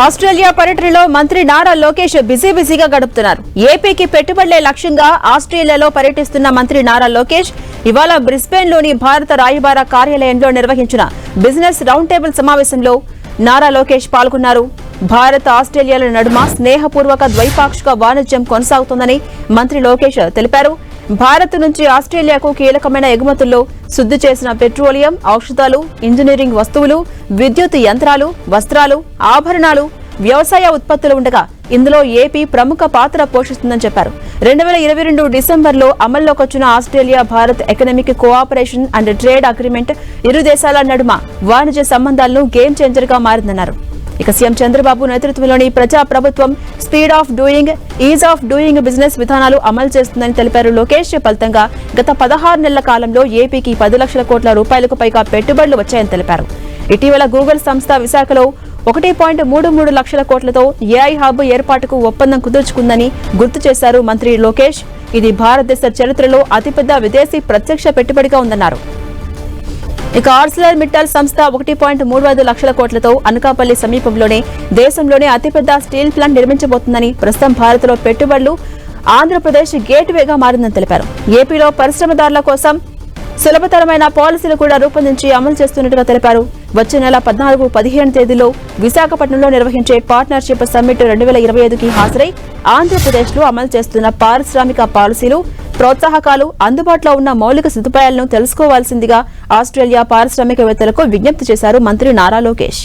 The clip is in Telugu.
ఆస్ట్రేలియా పర్యటనలో మంత్రి నారా లోకేష్ బిజీగా గడుపుతున్నారు. ఏపీకి పెట్టుబడులే లక్ష్యంగా ఆస్ట్రేలియాలో పర్యటిస్తున్న మంత్రి నారా లోకేష్ ఇవాళ బ్రిస్బేన్ లోని భారత రాయబార కార్యాలయంలో నిర్వహించిన బిజినెస్ రౌండ్ టేబుల్ సమావేశంలో నారా లోకేష్ పాల్గొన్నారు. భారత్ ఆస్ట్రేలియాల నడుమ స్నేహపూర్వక ద్వైపాక్షిక వాణిజ్యం కొనసాగుతోందని మంత్రి లోకేష్ తెలిపారు. భారత్ నుంచి ఆస్ట్రేలియాకు కీలకమైన ఎగుమతుల్లో శుద్ధి చేసిన పెట్రోలియం, ఔషధాలు, ఇంజనీరింగ్ వస్తువులు, విద్యుత్ యంత్రాలు, వస్త్రాలు, ఆభరణాలు, వ్యవసాయ ఉత్పత్తులు ఉండగా ఇందులో ఏపీ ప్రముఖ పాత్ర పోషిస్తుందని చెప్పారు. 2022 డిసెంబర్లో అమల్లోకొచ్చిన Australia Bharat economic cooperation and trade agreement ఇరు దేశాల నడుమ వాణిజ్య సంబంధాలను గేమ్ చేంజర్ గా మారిందన్నారు. ఇక సీఎం చంద్రబాబు నేతృత్వంలోని ప్రజా ప్రభుత్వం speed of doing, is of doing business విధానాలు అమలు చేస్తుందని తెలిపారు లోకేష్. ఫలితంగా గత 16 నెలల కాలంలో ఏపీకి 10 లక్షల కోట్ల రూపాయలకు పైగా పెట్టుబడులు వచ్చాయని తెలిపారు. ఇటీవల గూగుల్ సంస్థ విశాఖలో 1.33 లక్షల కోట్లతో ఏఐ హబ్ ఏర్పాటుకు ఒప్పందం కుదుర్చుకుందని గుర్తు చేశారు మంత్రి లోకేష్. ఇది భారతదేశ చరిత్రలో అతిపెద్ద విదేశీ ప్రత్యక్ష పెట్టుబడిగా ఉందన్నారు. ఇక ఆర్సిలర్ మిట్టల్ సంస్థ 1.35 లక్షల కోట్లతో అనకాపల్లి సమీపంలోనే దేశంలోనే అతిపెద్ద స్టీల్ ప్లాంట్ నిర్మించబోతుందని, ప్రస్తుతం భారత్లో పెట్టుబడులు ఆంధ్రప్రదేశ్ గేట్వేగా మారిందని తెలిపారు. ఏపీలో పరిశ్రమదారుల కోసం సులభతరమైన పాలసీలు కూడా రూపొందించి అమలు చేస్తున్నట్టుగా తెలిపారు. వచ్చే నెల 14, 15 తేదీలో విశాఖపట్నంలో నిర్వహించే పార్ట్నర్షిప్ సమ్మిట్ 2025కి హాజరై ఆంధ్రప్రదేశ్లో అమలు చేస్తున్న పారిశ్రామిక పాలసీలు, ప్రోత్సాహకాలు, అందుబాటులో ఉన్న మౌలిక సదుపాయాలను తెలుసుకోవాల్సిందిగా ఆస్ట్రేలియా పారిశ్రామికవేత్తలకు విజ్ఞప్తి చేశారు మంత్రి నారా లోకేష్.